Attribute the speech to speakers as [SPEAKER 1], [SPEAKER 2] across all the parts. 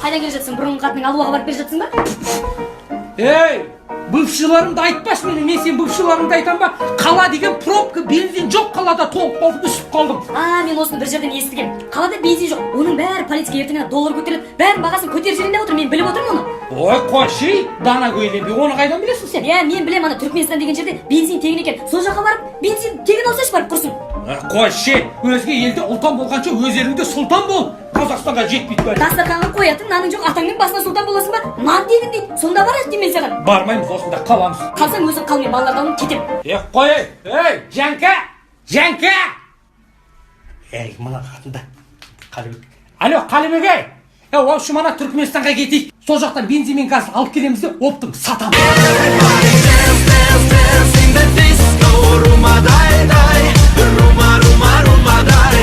[SPEAKER 1] Қайдан келе жатсың? Бұрынғы қатының алуаға барып келе жатсың ба?
[SPEAKER 2] Ей, бывшыларымды айтпаш менің, мен сен бывшыларымды айтам ба? Қала деген пробка, бензин жоқ қалада, толып болып үсіп қалдым.
[SPEAKER 1] Мен осыны бір жерден естігем. Қалада бензин жоқ. Оның бәрі полицейге ертеңіне доллар көтереді. Бәрін бағасын көтеріп жіберейін деп отыр. Мен біліп отырмын оны.
[SPEAKER 2] Ой, қойшы, дана көйленбей, оны қайдан білесің сен?
[SPEAKER 1] Мен білем, ана Түркменстан деген жерде бензин тегін екен. Сол жаққа барып, бензин тегін алсайшы барып құрсын.
[SPEAKER 2] Қойшы, өзге елде ұлтан болғанша өз еліңде сұлтан бол. Қазақстанға жетпейді бәрі.
[SPEAKER 1] Дастарханға қоятын наның жоқ, атаңның басына сұлтан боласың ба? Нан тегін дейді. Сонда бар еді мен саған.
[SPEAKER 2] Бармаймыз, осында қаламыз.
[SPEAKER 1] Қалсаң өзің қал, мен балаларды алып кетем.
[SPEAKER 2] Қой, ей, Жанка! Жанка! Ей, мына қатында. Қалыбек. Алло, Қалыбек ей! В общем, ана Түркменстанға кетейік. Сол жақтан бензин мен газ алып келеміз де, оптым, сатамыз.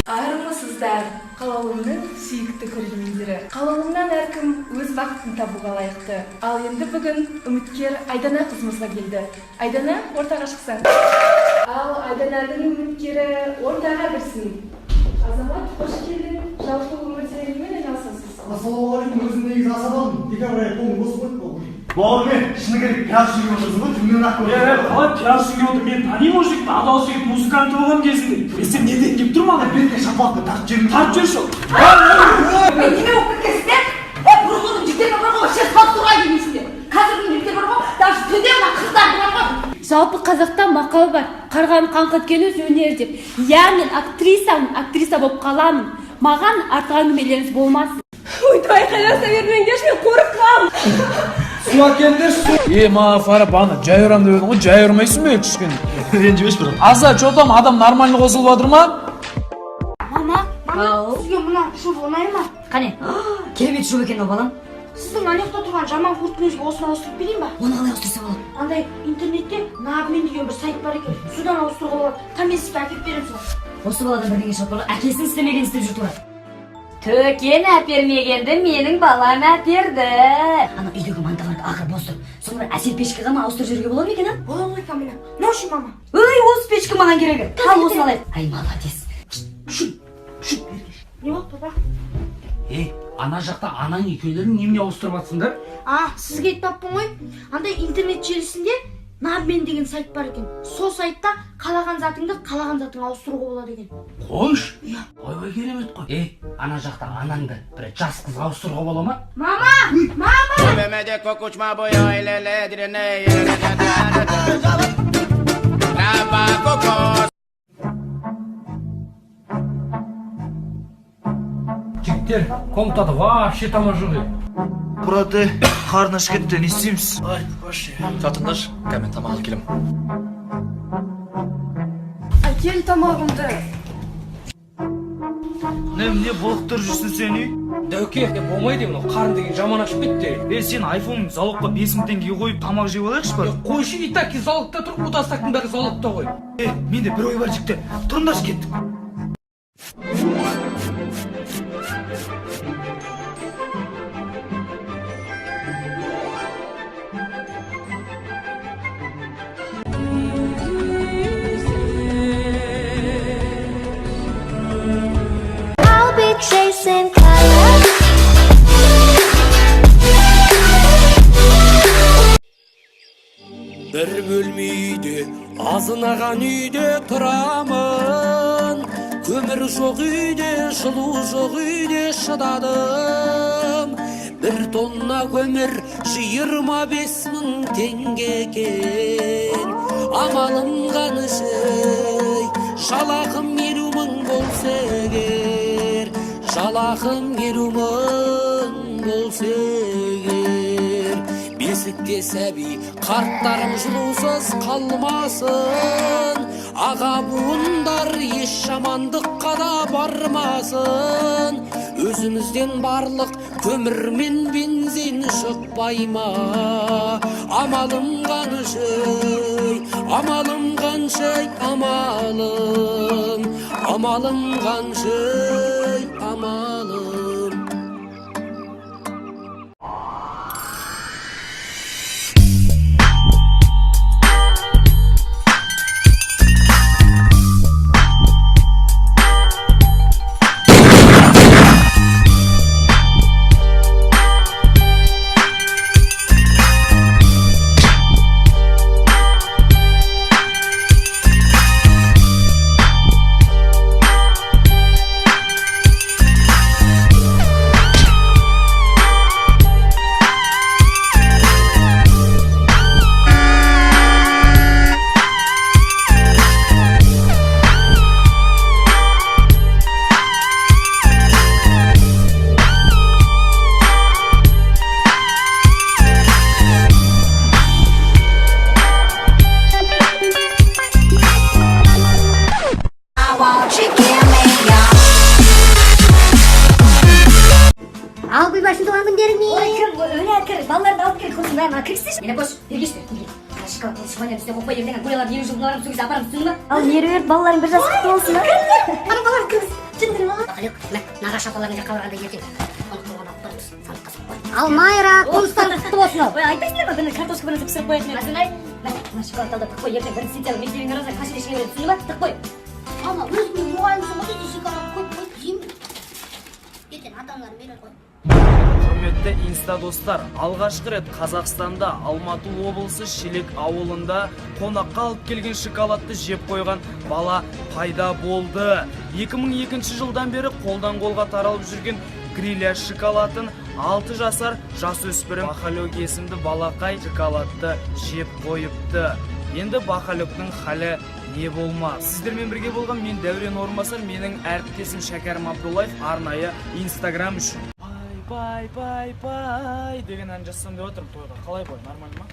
[SPEAKER 3] Армысыздар, қалауымның сүйікті көрермендері. Қалауымнан әркім өз бақытын табуға лайықты. Ал енді бүгін үміткер Айдана қызымызға келді. Айдана, ортаға шықсаң. Ал Айдананың үміткері ортаға кірсін. Азамат, қош келдің. Жалпы өмір сәлемімен айналысасыз.
[SPEAKER 4] Ассалаумағалейкум, өзімдегі асабамын. Декабрь қолым бос қойып қой. Бауыр мен, шыны керек, пиар сүйген отырсың ғой, түннен ақ көрдім.
[SPEAKER 5] Қалай пиар сүйген отыр? Мен тани мужикті, адал жігіт музыканты болған кезінде. Сен неден келіп тұрмын ана?
[SPEAKER 4] Бетке шапалақпен тартып жүрмін.
[SPEAKER 5] Тартып жүрші.
[SPEAKER 1] Мен неме оқып кеткенсіздер? Бұрынғының жігіттермен бар ғой, шет қалып тұрған келмейсіңдер. Қазірдің жігіттер бар ғой, даже түнде мына қыздарды бар ғой.
[SPEAKER 6] Жалпы қазақта мақал бар. Қарғаны қаңқыткен өз өнер деп. Мен актриса болып қаламын. Маған артық әңгімелеріңіз болмасын.
[SPEAKER 3] Ойтай қайраса бермеңдерші, мен қорыққам.
[SPEAKER 5] Су әкелдер, су. Ма, Фарап, ана жай ұрам деп едің ғой, жай ұрмайсың ба кішкене?
[SPEAKER 4] Ренжімеш бір.
[SPEAKER 5] Аза, чотам, адам нормально қосылып жатыр ма?
[SPEAKER 7] Мама, сізге мына шуб ұнай ма?
[SPEAKER 1] Қане, керемет шуб екен ол балам.
[SPEAKER 7] Сіздің аяқта тұрған жаман курткаңызға осыны ауыстырып берейін ба?
[SPEAKER 1] Оны қалай ауыстырса болады?
[SPEAKER 7] Андай интернетте Набмен деген бір сайт бар екен. Содан ауыстыруға болады. Там мен сізге әкеліп беремін соны.
[SPEAKER 1] Осы баладан бірдеңе шығып тұр, әкесінің істемегенін істеп жүр тура. Төкен әпермегенді менің балам әперді. Ана үйдегі манталарды ақыр бос тұр. Соны бір әсел пешке ғана ауыстырып жіберуге болады ма екен, а?
[SPEAKER 7] Болады ғой камина. Ноши, мама.
[SPEAKER 1] Ой, осы пешкі маған керегі. Ал осыны алайық. Ай, молодец.
[SPEAKER 7] Не болды, папа?
[SPEAKER 2] Ана жақта анаң екеулерін немене ауыстырып жатсыңдар?
[SPEAKER 7] Сізге айтпаппын ғой. Андай интернет желісінде Набмен деген сайт бар екен. Сол сайтта қалаған затыңды ауыстыруға болады екен.
[SPEAKER 2] Қойш? Ойбай керемет қой. Ана жақта анаңды бір жас қыз ауыстыруға бола ма?
[SPEAKER 7] Мама!
[SPEAKER 2] Жігіттер, комнатада вообще тамақ жоқ еді.
[SPEAKER 4] Burada karnı şirkette ne isteyimiz?
[SPEAKER 5] Ай, қош.
[SPEAKER 8] Жатыңдар, мен тамақ алып келем.
[SPEAKER 3] Әкел тамағымды.
[SPEAKER 4] Ne болықтыр жүрсің сен үй?
[SPEAKER 2] Дәуке, болмайды мынау қарын деген жаман ашып кетті.
[SPEAKER 4] Сен айфон залогқа 5000 теңге қойып тамақ жеп алайықшы бар.
[SPEAKER 2] Қойшы и так залогта тұр, ұтастақтың бәрі залогта ғой.
[SPEAKER 4] Менде бір ой бар жігіттер. Тұрыңдаршы кеттік.
[SPEAKER 9] Chasing colors.
[SPEAKER 10] Bir bölmeydi, azınаған үйде тұрамын. Көмір жоқ үйде, жылу жоқ үйде шыдадым. Bir tonna көмір 25.000 теңге екен. Амалым қанышай, жалақым 50.000 болса егер. Жалақым 50.000 болса егер. Бесікте сәби, қарттарым жылусыз қалмасын. Аға буындар еш жамандыққа да бармасын. Өзімізден барлық көмір мен бензин шықпай ма? Амалым қаншай, амалым қаншай, амалым қаншай, амалым.
[SPEAKER 1] Öyle kır. Balları da alıp kır. Kursun ben kırsın. Yine boş. Bir geçti. Şokolata şifanya üstüne kokma yerden koyalar yeni jumlarım su güzel aparım üstüne. Al yeri ver balların biraz kıtı olsun ha. Ana balar kız. Cındırma. Alo. Naga şapalarınca kavranda yedim. Al Mayra. Konustan kıtı olsun al. Ayıp etme bana kartoş kafanızı kısır koyasın. Nasıl ay? Ben şokolatalı tık koy yerden. Ben sityalı mekteğin arasında kaşı deşine verin üstüne bak tık koy.
[SPEAKER 7] Ama özgür muayimse o da dişi kalan koy yiyeyim. Ертең адамдар берер ғой.
[SPEAKER 5] Құрметті инста достар, алғашқы рет Қазақстанда Алматы облысы Шелек ауылында қонаққа алып келген шоколадты жеп қойған бала пайда болды. 2002 жылдан бері қолдан қолға таралып жүрген гриляж шоколадын 6 жасар жасөспірім Бахалек есімді балақай шоколадты жеп қойыпты. Енді Бахалектің халі не болмас. Сіздермен бірге болған мен Дәурен Орынбасар, менің әріптесім Шәкәрім Абдуллаев арнайы Инстаграм үшін. Бай деген ән жазсам деп отырмын тойға. Қалай бой, нормально ма?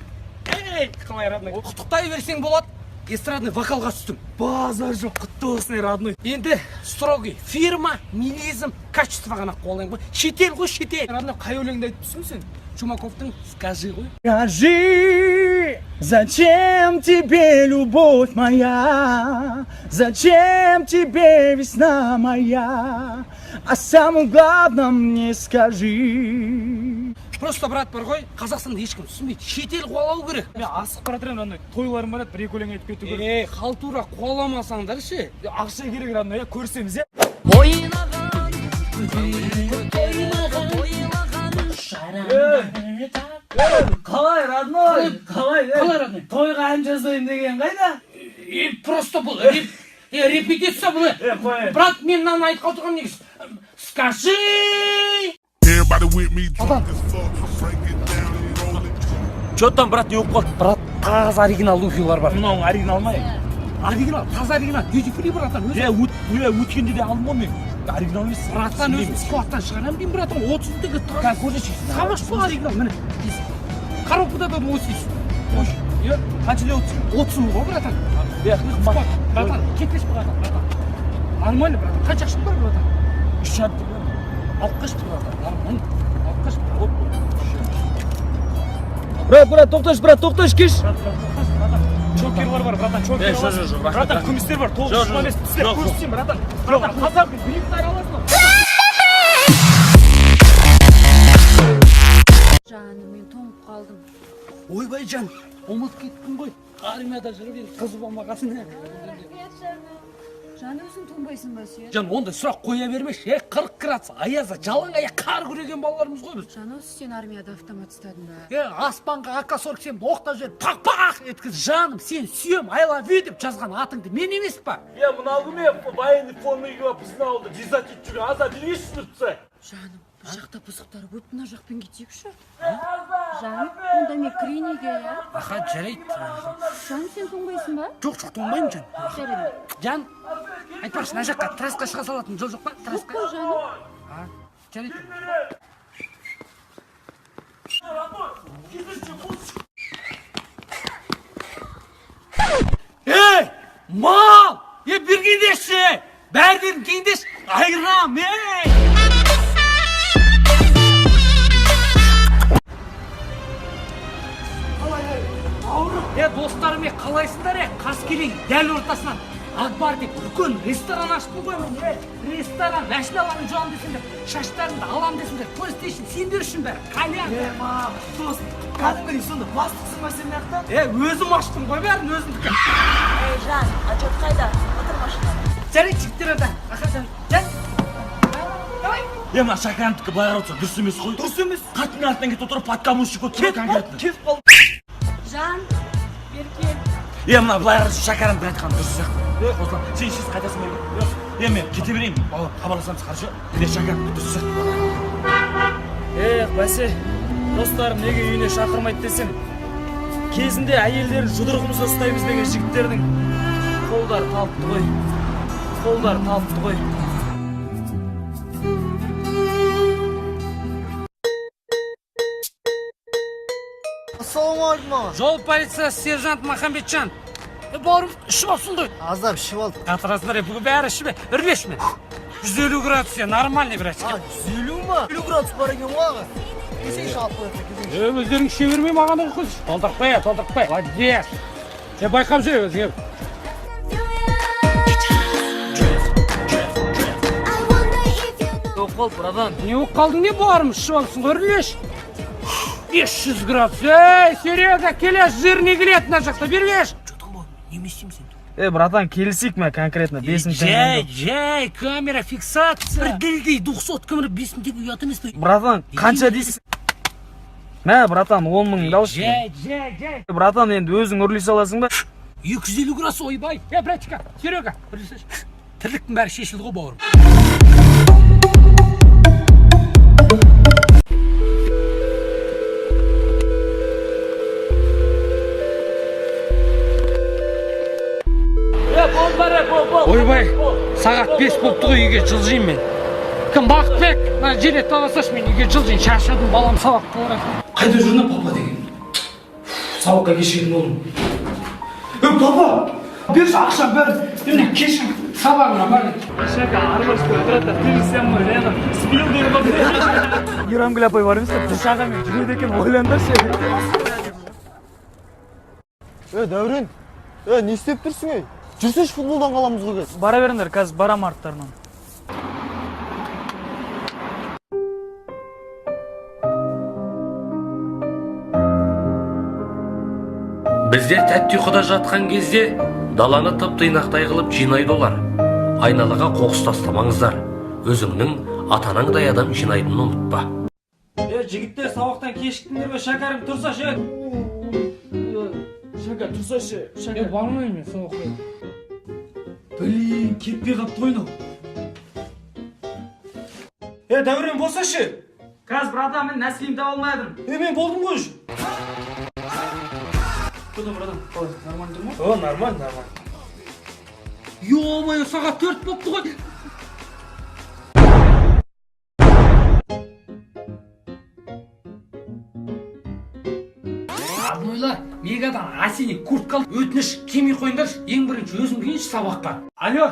[SPEAKER 2] Ей, қалай родной? Құттықтай берсең болады. Эстрадный вокалға түстім.
[SPEAKER 5] Базар жоқ, құтты болсын родной.
[SPEAKER 2] Енді строгий фирма, милизм, качество ғана қолдайын ғой. Шетел ғой, шетел.
[SPEAKER 5] Родной, қай өлеңді айтып тұрсың сен?
[SPEAKER 2] Чумаковтың «Скажи» ғой.
[SPEAKER 5] Скажи, зачем тебе любовь моя? Зачем тебе весна моя? А самое главное мне скажи.
[SPEAKER 2] Просто брат бар ғой, Қазақстанда ешкім түсінбейді. Шетел қуалау керек.
[SPEAKER 5] Мен асық бара тұрмын родной. Тойларым бар еді, бір-екі өлең айтып кету керек.
[SPEAKER 2] Халтура қуаламасаңдар ше.
[SPEAKER 5] Ақша керек родной, көрсеміз е. Қалай родной? Қалай
[SPEAKER 2] родной?
[SPEAKER 5] Тойға ән жазайын деген қайда?
[SPEAKER 2] Просто бұл репетиция бұл. Брат, мен мынаны айтып отырған негіз. Скажи!
[SPEAKER 5] Чё там, брат, не укол?
[SPEAKER 2] Брат, таза оригинал луфилар бар.
[SPEAKER 5] Мынауың оригинал ма?
[SPEAKER 2] Оригинал, таза оригинал. Duty free братан.
[SPEAKER 5] Өткенде де алдым ғой мен. Оригинал емес.
[SPEAKER 2] Братан өзім складтан шығарам деймін братан. 30 дегі тұр.
[SPEAKER 5] Как көрсетші?
[SPEAKER 2] Сабаш бұл оригинал. Міне. Коробкада да 80.
[SPEAKER 5] Қанша ле
[SPEAKER 2] 30 мың ғой братан.
[SPEAKER 5] Қымбат.
[SPEAKER 2] Братан, кетпеш братан. Нормально братан. Қанша ақшың бар братан?
[SPEAKER 5] 3 жарты.
[SPEAKER 2] Алып қаш братан. Нормально. Алып қаш.
[SPEAKER 5] Брат, тоқташ, кеш.
[SPEAKER 2] Чокерлар бар, братан, чокерлар бар.
[SPEAKER 5] Жоқ.
[SPEAKER 2] Братан, күмістер бар, 9 емес, післер көрсетсен, братан. Братан, қазақ бір-екі аласың ба?
[SPEAKER 6] Жаным, мен тоңып қалдым.
[SPEAKER 2] Ойбай жан, ұмыт кеттің ғой. Армияда жүріп енді қызы болмағасын.
[SPEAKER 6] Жан өзің тоңбайсың ба сен?
[SPEAKER 2] Жан, ондай сұрақ қоя бермеш. 40 градус аязда жалаң аяқ қар күреген балаларымыз ғой біз.
[SPEAKER 6] Жан осы сен армияда автомат ұстадың ба?
[SPEAKER 2] Аспанға АК-47 оқтап жіберіп пақ-пақ еткіз. Жаным, сен сүйем, I love you деп жазған атыңды мен емес па?
[SPEAKER 5] Мынау кім военный формаға біздің ауылда дезертир жүрген аза білесіз тұрса.
[SPEAKER 6] Жаным, бұл жақта бұзықтар көп, мына жақпен кетейікші. Жаным, онда мен кірейінеге, я?
[SPEAKER 2] Аха, жарайды.
[SPEAKER 6] Жаным, сен тоңбайсың ба?
[SPEAKER 2] Жоқ, тоңбаймын жан.
[SPEAKER 6] Жарайды.
[SPEAKER 2] Жан, айтпақшы, мына жаққа трасқа шыға салатын жол жоқ па?
[SPEAKER 6] Жоқ қой, жаным.
[SPEAKER 2] Жарайды. Ей, мал! Bir gideşi! Berdim gideş! Ayram, ey! Достарым, қалайсыңдар, Қаскелең дәл ортасынан Акбар деп үлкен ресторан ашты ғой мен. Ресторан, машиналарын жуам десеңдер, шаштарымды алам десеңдер, PlayStation сендер үшін бәрі. Кальян.
[SPEAKER 5] Дос, кәдімгідей сонда бастықсың ба сен маяқтан?
[SPEAKER 2] Өзім аштым ғой бәрін өзімдікі.
[SPEAKER 9] Жан, отчет қайда? Отыр машинада.
[SPEAKER 2] Жарайды, жігіттер ата. Жан.
[SPEAKER 5] Мына Шәкәрімдікі былай қарап тұрса дұрыс емес қой. Дұрыс емес. Қаттың артынан кетіп отырып подкамушник отыр конкретно.
[SPEAKER 2] Кетіп қалды.
[SPEAKER 6] Жан, Берке.
[SPEAKER 5] Мына былай қарап Шәкәрімді айтқан дұрыс сияқты. Қосылам, сен шешіз қайтасың ба? Мен кете берейін. Хабарласамыз қаршы. Шәкәрім дұрыс сияқты. Бәсе, достарым неге үйіне шақырмайды десем, кезінде әйелдерін жұдырығымызда ұстаймыз деген жігіттердің қолдары талыпты ғой.
[SPEAKER 4] Ассалаумағалейкум аға.
[SPEAKER 2] Жол полициясы сержант Махамбетжан. Бауырым ішіп алсын ғой.
[SPEAKER 4] Аздап ішіп алдым.
[SPEAKER 2] Қатырасындар, бүгін бәрі ішіп, үрлешме. 150 градус, нормальный врач.
[SPEAKER 4] 150 ма? 50 градус бар екен ғой аға. Kesейші алып қояды.
[SPEAKER 2] Өздерің іше бермей маған оқыз. Толтыртпай, толтыртпай. Молодец. Байқап жүр өзіңе.
[SPEAKER 5] Тоқол, братан.
[SPEAKER 2] Не болып қалдың, не бармыз, шывалсың, көрілеш. 500 градус. Ей, Серега, келеш, жирне келет, на жақта, бербеш.
[SPEAKER 5] Братан, келісік ме конкретно?
[SPEAKER 2] Жай, камера, фиксация. Бір ділдей, 900 камера, 5 тегі ұят емес пе?
[SPEAKER 5] Братан, қанша дейсің? Мә, братан, 10 мың даушы.
[SPEAKER 2] Жай.
[SPEAKER 5] Братан, енді өзің үрлей саласың ба?
[SPEAKER 2] 250 градус, ойбай. Братчика, Серега, тірліктің бәрі шешілді ғой, бауырым. Ойбай, сағат 5 болыпты ғой, үйге жылжайын мен. Кім Бақытбек, желет таласаш, мен үйге жылжайын, шаршадым, балам сабаққа барады.
[SPEAKER 10] Қайда жүрді папа деген? Сабаққа кешігін олым. Папа, берші ақша бәрі. Енді кешің.
[SPEAKER 2] Сабағына бар.
[SPEAKER 5] Шака, армашқа отырады, тірілсем ма, Ленов, спил деген болды. Юрамгүл апай бар емес пе? Дұшаға мен жүреді екен, ойландаршы.
[SPEAKER 4] Дәурен, не істеп тұрсың, жүрсеш футболдан қаламыз ғой.
[SPEAKER 5] Бара беріңдер, қазір барам арттарынан.
[SPEAKER 10] Біздер тәтті ұйқыда жатқан кезде даланы тып-тыйнақтай қылып жинайды олар. Айналаға қоқыс тастамаңыздар. Өзіңнің атанаңдай адам жинайтынын ұмытпа.
[SPEAKER 5] Жігіттер, сабақтан кешіктіңдер бе? Шәкәрім, тұрсашы. Шәкәр, тұрсашы. Шәкәр,
[SPEAKER 2] Бармайын мен, сабаққа.
[SPEAKER 5] Блин, кетпей қапты қойнау.
[SPEAKER 4] Дәурен болсашы.
[SPEAKER 5] Қазір, брата, мен нәсілімді алмайдым.
[SPEAKER 4] Мен болдым ғой.
[SPEAKER 5] Куда, братан? Нормально тұрма?
[SPEAKER 4] О, нормально.
[SPEAKER 2] Ё-моё, сағат 4 болыпты ғой. Аднойлар, мегадан осенний курткалы өтініш кемей қойыңдаршы, ең бірінші өзім киінші сабаққа. Алло,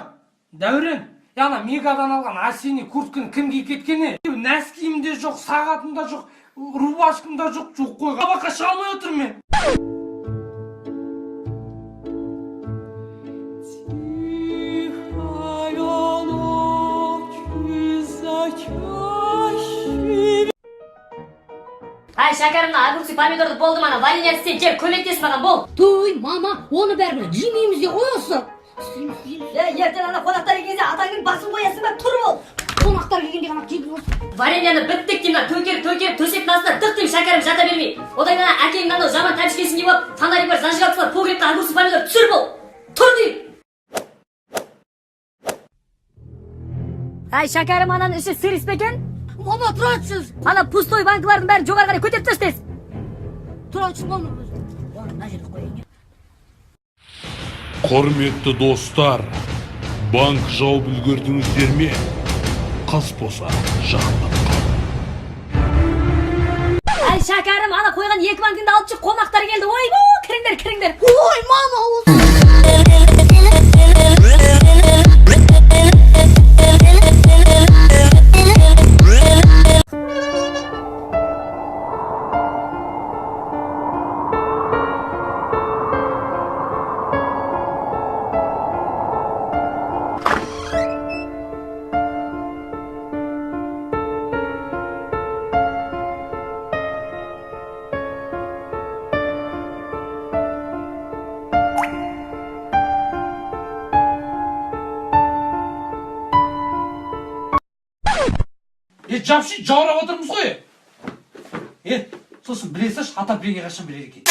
[SPEAKER 2] Дәурен, яна мегадан алған осенний куртканы кімге кеткені? Нәскиімде жоқ, сағатымда жоқ, рубашкамда жоқ қой. Сабаққа шыға алмай отырмын мен.
[SPEAKER 1] Ай, шәкәрімді огурцы помидорды болды мана, варенья істен кеп көмектес маған, бол.
[SPEAKER 6] Той, мама, оны бәрі жемейміз де қойылсын.
[SPEAKER 1] Ертең ана қонақтар келгенде атаңның басын қоясың ба, тұр бол.
[SPEAKER 6] Қонақтар келгенде ғана келіп болсын.
[SPEAKER 1] Вареньяны біттік деймін, төкеріп, төсектің астына тық деймін, шәкәрім жата бермей. Одан кейін әкеңнің анау жаман тәпішкесін киіп, фонарик бар, зажигалка бар, погребте огурцы помидор түсір бол. Тұр деймін. Ай, шәкәрім ананың іші сыр іспекен?
[SPEAKER 6] Мама, тұратсыз.
[SPEAKER 1] Ана пустой банкылардың бәрін жоғары қарай көтеріп тастайсыз.
[SPEAKER 6] Тұратсыз, мама.
[SPEAKER 11] Құрметті достар, банк жауып үлгердіңіздер ме? Қыс болса жағынып қал.
[SPEAKER 1] Ай, шәкәрім, ана қойған 2 банкыңды алып шық, қонақтар келді. Ой, кіріңдер.
[SPEAKER 6] Ой, мама,
[SPEAKER 2] Жапшы, жаурап отырмыз ғой. Сосын білесіз, ата біреуге қашан білер екен.